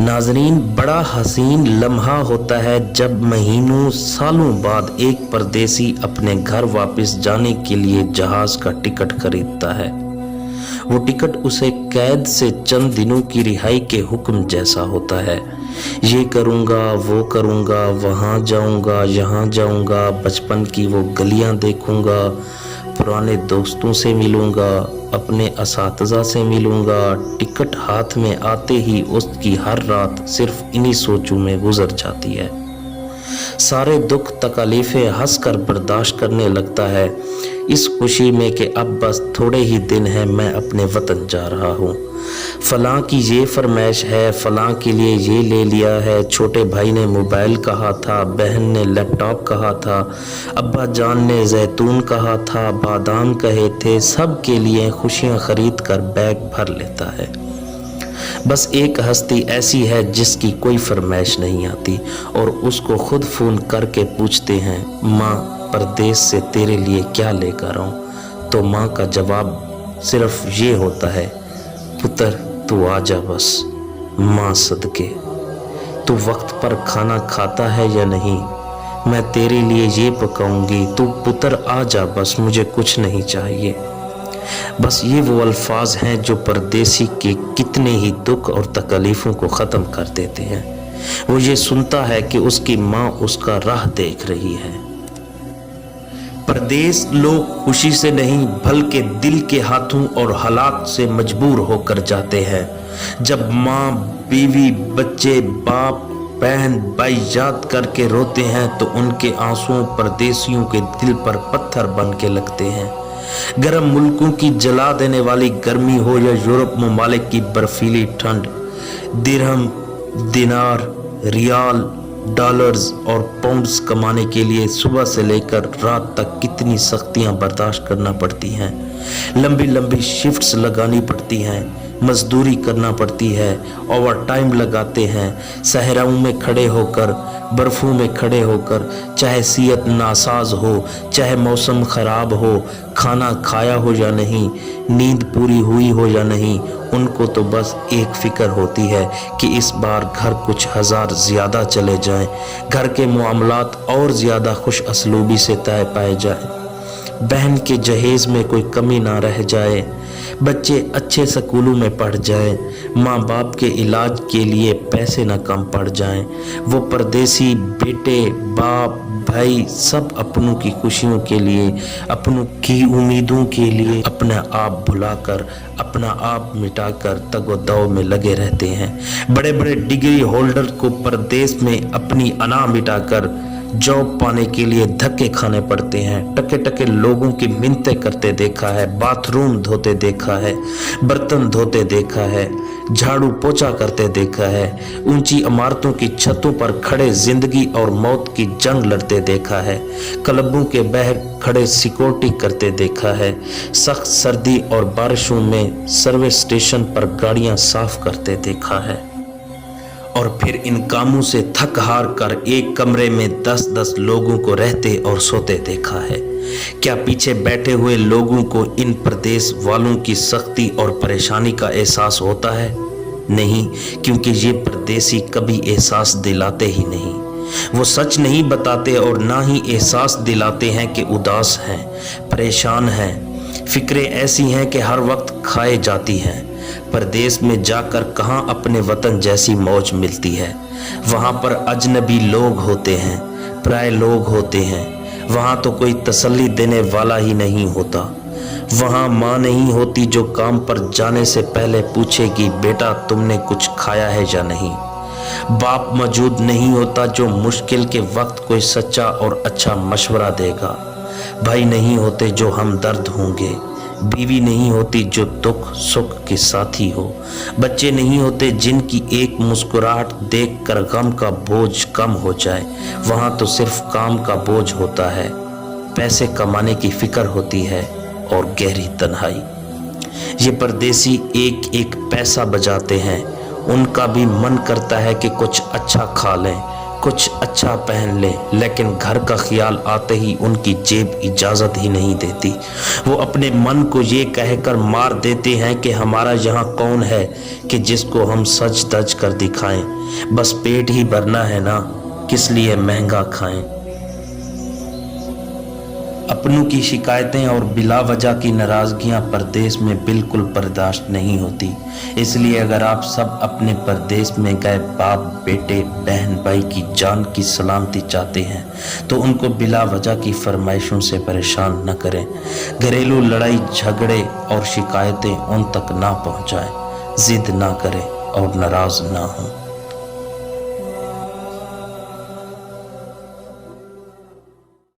नाजरीन, बड़ा हसीन लम्हा होता है जब महीनों सालों बाद एक परदेसी अपने घर वापस जाने के लिए जहाज का टिकट खरीदता है। वो टिकट उसे कैद से चंद दिनों की रिहाई के हुक्म जैसा होता है। ये करूँगा, वो करूँगा, वहाँ जाऊँगा, यहाँ जाऊँगा, बचपन की वो गलियाँ देखूँगा, पुराने दोस्तों से मिलूँगा, अपने असातिज़ा से मिलूँगा। टिकट हाथ में आते ही उसकी हर रात सिर्फ इन्हीं सोचों में गुजर जाती है। सारे दुख तकलीफ़ें हंस कर बर्दाश्त करने लगता है, इस खुशी में कि अब बस थोड़े ही दिन हैं, मैं अपने वतन जा रहा हूँ। फलां की ये फरमाइश है, फलां के लिए ये ले लिया है, छोटे भाई ने मोबाइल कहा था, बहन ने लैपटॉप कहा था, अब्बा जान ने जैतून कहा था, बादाम कहे थे। सब के लिए खुशियाँ खरीद कर बैग भर लेता है। बस एक हस्ती ऐसी है जिसकी कोई फरमाइश नहीं आती और उसको खुद फ़ोन करके पूछते हैं, माँ परदेस से तेरे लिए क्या लेकर आऊँ? तो माँ का जवाब सिर्फ ये होता है, पुत्र तू आ जा बस, माँ सदके। तू वक्त पर खाना खाता है या नहीं? मैं तेरे लिए ये पकाऊंगी, तू पुत्र आ जा बस, मुझे कुछ नहीं चाहिए। बस ये वो अल्फाज हैं जो परदेसी के कितने ही दुख और तकलीफ़ों को ख़त्म कर देते हैं। वो ये सुनता है कि उसकी माँ उसका राह देख रही है। परदेस लोग खुशी से नहीं बल्कि दिल के हाथों और हालात से मजबूर होकर जाते हैं। जब माँ, बीवी, बच्चे, बाप, बहन, भाई याद करके रोते हैं तो उनके आंसुओं परदेसियों के दिल पर पत्थर बन के लगते हैं। गर्म मुल्कों की जला देने वाली गर्मी हो या यूरोप ममालिक की बर्फीली ठंड, दिरहम, दिनार, रियाल, डॉलर्स और पाउंड्स कमाने के लिए सुबह से लेकर रात तक कितनी सख्तियां बर्दाश्त करना पड़ती हैं। लंबी लंबी शिफ्ट्स लगानी पड़ती हैं, मजदूरी करना पड़ती है, ओवर टाइम लगाते हैं, सहराओं में खड़े होकर, बर्फ़ों में खड़े होकर, चाहे सेहत नासाज हो, चाहे मौसम ख़राब हो, खाना खाया हो या नहीं, नींद पूरी हुई हो या नहीं, उनको तो बस एक फ़िक्र होती है कि इस बार घर कुछ हज़ार ज़्यादा चले जाएं, घर के मामलात और ज़्यादा खुश असलूबी से तय पाए जाएं, बहन के जहेज़ में कोई कमी ना रह जाए, बच्चे अच्छे स्कूलों में पढ़ जाएं, माँ बाप के इलाज के लिए पैसे ना कम पड़ जाएं। वो परदेसी बेटे, बाप, भाई सब अपनों की खुशियों के लिए, अपनों की उम्मीदों के लिए अपना आप भुलाकर, अपना आप मिटाकर तगो-दौ में लगे रहते हैं। बड़े बड़े डिग्री होल्डर को परदेश में अपनी अना मिटाकर जॉब पाने के लिए धक्के खाने पड़ते हैं। टके टके लोगों की मिन्नतें करते देखा है, बाथरूम धोते देखा है, बर्तन धोते देखा है, झाड़ू पोछा करते देखा है, ऊंची इमारतों की छतों पर खड़े जिंदगी और मौत की जंग लड़ते देखा है, क्लबों के बाहर खड़े सिक्योरिटी करते देखा है, सख्त सर्दी और बारिशों में सर्विस स्टेशन पर गाड़ियां साफ करते देखा है और फिर इन कामों से थक हार कर एक कमरे में 10-10 लोगों को रहते और सोते देखा है। क्या पीछे बैठे हुए लोगों को इन प्रदेश वालों की सख्ती और परेशानी का एहसास होता है? नहीं, क्योंकि ये परदेसी कभी एहसास दिलाते ही नहीं। वो सच नहीं बताते और ना ही एहसास दिलाते हैं कि उदास हैं, परेशान हैं। फिक्रें ऐसी हैं कि हर वक्त खाए जाती हैं। परदेश में जाकर कहाँ अपने वतन जैसी मौज मिलती है। वहाँ पर अजनबी लोग होते हैं, पराए लोग होते हैं। वहाँ तो कोई तसल्ली देने वाला ही नहीं होता। वहाँ माँ नहीं होती जो काम पर जाने से पहले पूछेगी, बेटा तुमने कुछ खाया है या नहीं। बाप मौजूद नहीं होता जो मुश्किल के वक्त कोई सच्चा और अच्छा मशवरा देगा। भाई नहीं होते जो हमदर्द होंगे, बीवी नहीं होती जो दुख सुख के साथी हो, बच्चे नहीं होते जिनकी एक मुस्कुराहट देखकर गम का बोझ कम हो जाए। वहाँ तो सिर्फ काम का बोझ होता है, पैसे कमाने की फिक्र होती है और गहरी तन्हाई। ये परदेसी एक एक पैसा बचाते हैं। उनका भी मन करता है कि कुछ अच्छा खा लें, कुछ अच्छा पहन ले, लेकिन घर का ख्याल आते ही उनकी जेब इजाज़त ही नहीं देती। वो अपने मन को ये कहकर मार देते हैं कि हमारा यहाँ कौन है कि जिसको हम सज धज कर दिखाएं, बस पेट ही भरना है ना, किस लिए महंगा खाएं। अपनों की शिकायतें और बिला वजह की नाराज़गियाँ परदेश में बिल्कुल बर्दाश्त नहीं होती। इसलिए अगर आप सब अपने परदेश में गए बाप बेटे बहन भाई की जान की सलामती चाहते हैं तो उनको बिला वजह की फरमाइशों से परेशान न करें। घरेलू लड़ाई झगड़े और शिकायतें उन तक ना पहुँचाएं, ज़िद ना करें और नाराज़ ना हों।